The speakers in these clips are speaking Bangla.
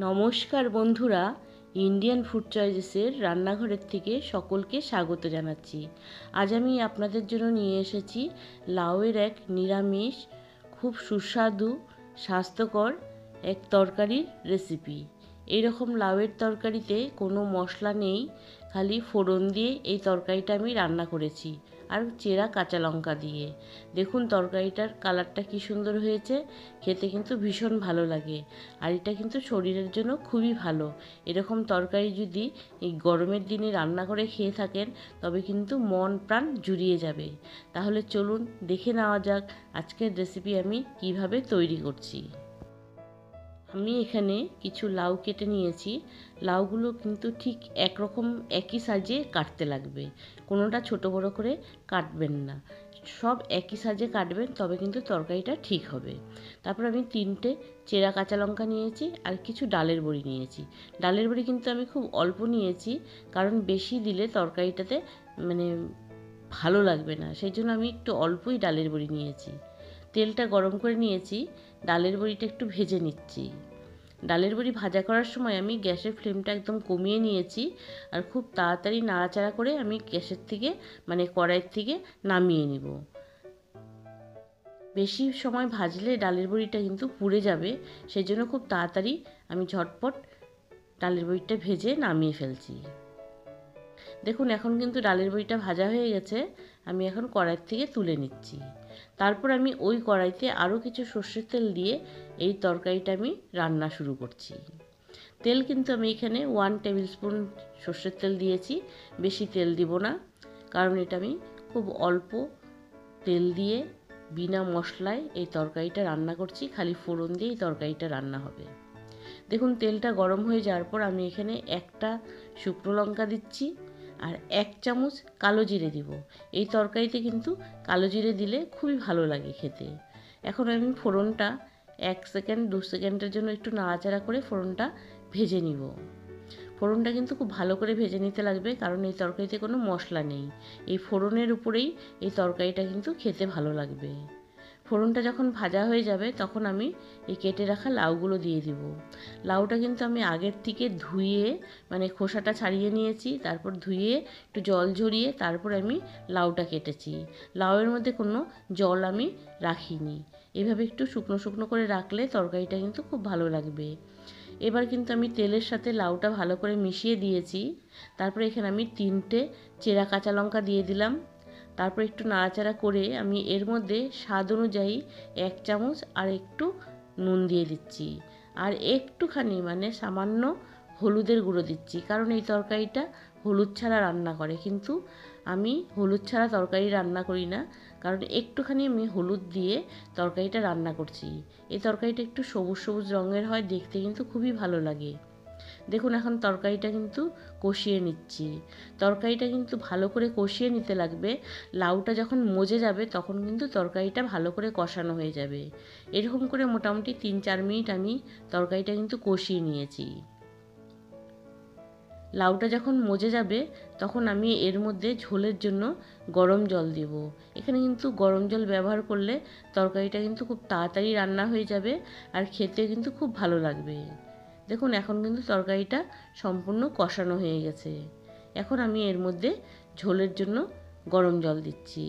নমস্কার বন্ধুরা, ইন্ডিয়ান ফুড চয়েসের রান্নাঘরের থেকে সকলকে স্বাগত জানাচ্ছি। আজ আমি আপনাদের জন্য নিয়ে এসেছি লাউয়ের এক নিরামিষ খুব সুস্বাদু স্বাস্থ্যকর এক তরকারির রেসিপি। এইরকম লাউয়ের তরকারিতে কোনো মশলা নেই, খালি ফোড়ন দিয়ে এই তরকারিটা আমি রান্না করেছি আর চেরা কাঁচা লঙ্কা দিয়ে। দেখুন তরকারিটার কালারটা কি সুন্দর হয়েছে, খেতে কিন্তু ভীষণ ভালো লাগে। আর এটা কিন্তু শরীরের জন্য খুবই ভালো। এরকম তরকারি যদি এই গরমের দিনে রান্না করে খেয়ে থাকেন তবে কিন্তু মন প্রাণ জুড়িয়ে যাবে। তাহলে চলুন দেখে নেওয়া যাক আজকের রেসিপি আমি কিভাবে তৈরি করছি। আমি এখানে কিছু লাউ কেটে নিয়েছি। লাউগুলো কিন্তু ঠিক একরকম একই সাইজে কাটতে লাগবে, কোনোটা ছোট বড় করে কাটবেন না, সব একই সাইজে কাটবেন, তবে কিন্তু তরকারিটা ঠিক হবে। তারপর আমি 3টে চেরা কাঁচা লঙ্কা নিয়েছি আর কিছু ডালের বড়ি নিয়েছি। ডালের বড়ি কিন্তু আমি খুব অল্প নিয়েছি, কারণ বেশি দিলে তরকারিটাতে ভালো লাগবে না, সেই জন্য আমি একটু অল্পই ডালের বড়ি নিয়েছি। তেলটা গরম করে নিয়েছি, ডালের বড়িটা একটু ভেজে নিচ্ছি। ডালের বড়ি ভাজা করার সময় আমি গ্যাসের ফ্লেমটা একদম কমিয়ে নিয়েছি আর খুব তাড়াতাড়ি নাড়াচাড়া করে আমি গ্যাসের থেকে কড়াইয়ের থেকে নামিয়ে নিব। বেশি সময় ভাজলে ডালের বড়িটা কিন্তু পুড়ে যাবে, সেই জন্য খুব তাড়াতাড়ি আমি ঝটপট ডালের বড়িটা ভেজে নামিয়ে ফেলছি। দেখুন এখন কিন্তু ডালের বড়িটা ভাজা হয়ে গেছে, আমি এখন কড়াই থেকে তুলে নিচ্ছি। তারপর আমি ওই কড়াইতে আরও কিছু সর্ষের তেল দিয়ে এই তরকারিটা আমি রান্না শুরু করছি। তেল কিন্তু আমি এখানে 1 টেবিল স্পুন সর্ষের তেল দিয়েছি, বেশি তেল দিব না, কারণ এটা আমি খুব অল্প তেল দিয়ে বিনা মশলায় এই তরকারিটা রান্না করছি, খালি ফোড়ন দিয়ে এই তরকারিটা রান্না হবে। দেখুন তেলটা গরম হয়ে যাওয়ার পর আমি এখানে একটা শুকনো লঙ্কা দিচ্ছি আর 1 চামচ কালো জিরে দিব। এই তরকারিতে কিন্তু কালো জিরে দিলে খুবই ভালো লাগে খেতে। এখন আমি ফোড়নটা 1 সেকেন্ড 2 সেকেন্ডের জন্য একটু নাড়াচাড়া করে ফোড়নটা ভেজে নিব। ফোড়নটা কিন্তু খুব ভালো করে ভেজে নিতে লাগবে, কারণ এই তরকারিতে কোনো মশলা নেই। এই ফোড়নের উপরেই এই তরকারিটা কিন্তু খেতে ভালো লাগবে। ফোড়নটা যখন ভাজা হয়ে যাবে তখন আমি এই কেটে রাখা লাউগুলো দিয়ে দিব। লাউটা কিন্তু আমি আগের থেকে ধুয়ে খোসাটা ছাড়িয়ে নিয়েছি, তারপর ধুয়ে একটু জল ঝরিয়ে তারপর আমি লাউটা কেটেছি। লাউয়ের মধ্যে কোনো জল আমি রাখিনি, এভাবে একটু শুকনো শুকনো করে রাখলে তরকারিটা কিন্তু খুব ভালো লাগবে। এবার কিন্তু আমি তেলের সাথে লাউটা ভালো করে মিশিয়ে দিয়েছি। তারপরে এখানে আমি 3টে চেরা কাঁচা লঙ্কা দিয়ে দিলাম। তারপর একটু নাড়াচাড়া করে আমি এর মধ্যে স্বাদ অনুযায়ী 1 চামচ আর একটু নুন দিয়ে দিচ্ছি, আর একটুখানি সামান্য হলুদের গুঁড়ো দিচ্ছি, কারণ এই তরকারিটা হলুদ ছাড়া রান্না করে, কিন্তু আমি হলুদ ছাড়া তরকারি রান্না করি না, কারণ একটুখানি আমি হলুদ দিয়ে তরকারিটা রান্না করছি। এই তরকারিটা একটু সবুজ সবুজ রঙের হয়, দেখতে কিন্তু খুবই ভালো লাগে। দেখুন এখন তরকারিটা কিন্তু কষিয়ে নিচ্ছি। তরকারিটা কিন্তু ভালো করে কষিয়ে নিতে লাগবে। লাউটা যখন মজে যাবে তখন কিন্তু তরকারিটা ভালো করে কষানো হয়ে যাবে। এরকম করে মোটামুটি 3-4 মিনিট আমি তরকারিটা কিন্তু কষিয়ে নিয়েছি। লাউটা যখন মজে যাবে তখন আমি এর মধ্যে ঝোলের জন্য গরম জল দেব। এখানে কিন্তু গরম জল ব্যবহার করলে তরকারিটা কিন্তু খুব তাড়াতাড়ি রান্না হয়ে যাবে আর খেতে কিন্তু খুব ভালো লাগবে। দেখুন এখন কিন্তু তরকারিটা সম্পূর্ণ কষানো হয়ে গেছে। এখন আমি এর মধ্যে ঝোলের জন্য গরম জল দিচ্ছি।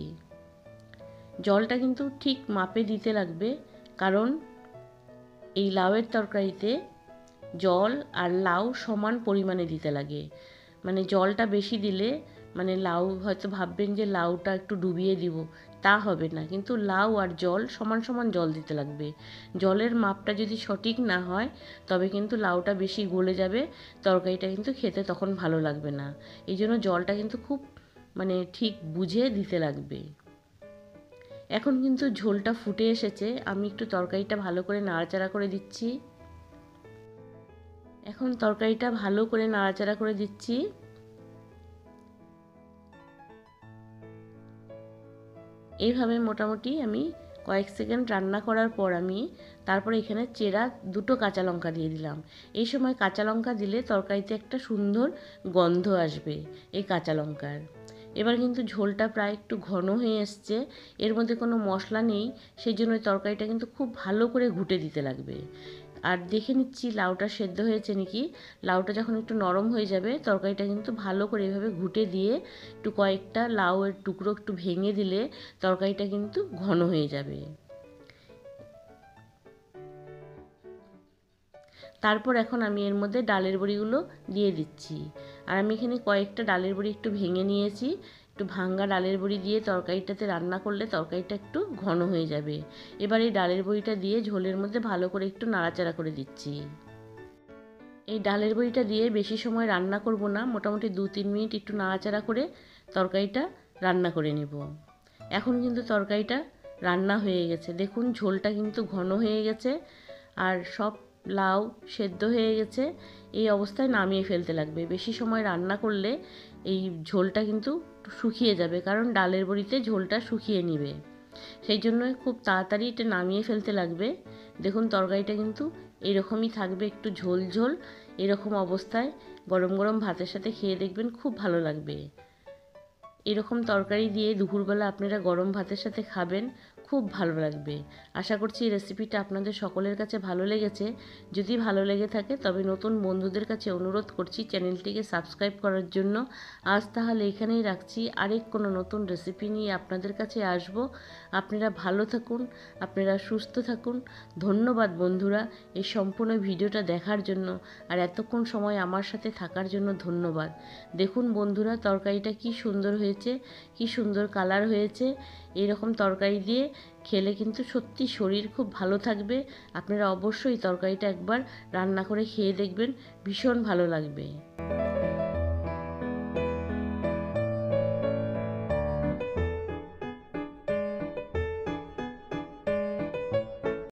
জলটা কিন্তু ঠিক মাপে দিতে লাগবে, কারণ এই লাউয়ের তরকারিতে জল আর লাউ সমান পরিমাণে দিতে লাগে। জলটা বেশি দিলে লাউ হয়তো ভাববেন যে লাউটা একটু ডুবিয়ে দিব, তা হবে না, কিন্তু লাউ আর জল সমান সমান জল দিতে লাগবে। জলের মাপটা যদি সঠিক না হয় তবে কিন্তু লাউটা বেশি গলে যাবে, তরকারিটা কিন্তু খেতে তখন ভালো লাগবে না। এই জন্য জলটা কিন্তু খুব ঠিক বুঝে দিতে লাগবে। এখন কিন্তু ঝোলটা ফুটে এসেছে, আমি একটু তরকারিটা ভালো করে নাড়াচাড়া করে দিচ্ছি। এখন তরকারিটা ভালো করে নাড়াচাড়া করে দিচ্ছি। এইভাবে মোটামুটি আমি কয়েক সেকেন্ড রান্না করার পর আমি তারপরে এখানে চেরা 2টো কাঁচা লঙ্কা দিয়ে দিলাম। এই সময় কাঁচা লঙ্কা দিলে তরকারিতে একটা সুন্দর গন্ধ আসবে এই কাঁচা লঙ্কার। এবার কিন্তু ঝোলটা প্রায় একটু ঘন হয়ে এসছে, এর মধ্যে কোনো মশলা নেই, সেই জন্য তরকারিটা কিন্তু খুব ভালো করে ঘুটে দিতে লাগবে। আর দেখে নিচ্ছি লাউটা সেদ্ধ হয়েছে নাকি। লাউটা যখন একটু নরম হয়ে যাবে তরকারিটা কিন্তু ভালো করে এভাবে ঘুটে দিয়ে একটু কয়েকটা লাউয়ের টুকরো একটু ভেঙে দিলে তরকারিটা কিন্তু ঘন হয়ে যাবে। তারপর এখন আমি এর মধ্যে ডালের বড়িগুলো দিয়ে দিচ্ছি। আর আমি এখানে কয়েকটা ডালের বড়ি একটু ভেঙে নিয়েছি। একটু ভাঙ্গা ডালের বড়ি দিয়ে তরকারিটাতে রান্না করলে তরকারিটা একটু ঘন হয়ে যাবে। এবার এই ডালের বড়িটা দিয়ে ঝোলের মধ্যে ভালো করে একটু নাড়াচাড়া করে দিচ্ছি। এই ডালের বড়িটা দিয়ে বেশি সময় রান্না করব না, মোটামুটি 2-3 মিনিট একটু নাড়াচাড়া করে তরকারিটা রান্না করে নেব। এখন কিন্তু তরকারিটা রান্না হয়ে গেছে, দেখুন ঝোলটা কিন্তু ঘন হয়ে গেছে আর সব লাউ সেদ্ধ হয়ে গেছে। এই অবস্থায় নামিয়ে ফেলতে লাগবে। বেশি সময় রান্না করলে এই ঝোলটা কিন্তু শুকিয়ে যাবে, কারণ ডালের বড়িতে ঝোলটা শুকিয়ে নেবে। সেই জন্য খুব তাড়াতাড়ি এটা নামিয়ে ফেলতে লাগবে। দেখুন তরকারিটা কিন্তু এরকমই থাকবে, একটু ঝোল ঝোল। এরকম অবস্থায় গরম গরম ভাতের সাথে খেয়ে দেখবেন খুব ভালো লাগবে। এরকম তরকারি দিয়ে দুপুরবেলা আপনারা গরম ভাতের সাথে খাবেন, খুব ভালো লাগবে। আশা করছি এই রেসিপিটা আপনাদের সকলের কাছে ভালো লেগেছে। যদি ভালো লেগে থাকে তবে নতুন বন্ধুদের কাছে অনুরোধ করছি চ্যানেলটিকে সাবস্ক্রাইব করার জন্য। আজ তাহলে এখানেই রাখছি, আরেক কোনো নতুন রেসিপি নিয়ে আপনাদের কাছে আসব। আপনারা ভালো থাকুন, আপনারা সুস্থ থাকুন। ধন্যবাদ বন্ধুরা এই সম্পূর্ণ ভিডিওটা দেখার জন্য আর এতক্ষণ সময় আমার সাথে থাকার জন্য ধন্যবাদ। দেখুন বন্ধুরা তরকারিটা কি সুন্দর হয়েছে, কি সুন্দর কালার হয়েছে। এইরকম তরকারি দিয়ে খেলে কিন্তু সত্যি শরীর খুব ভালো থাকবে। আপনারা অবশ্যই তরকারিটা একবার রান্না করে খেয়ে দেখবেন, ভীষণ ভালো লাগবে।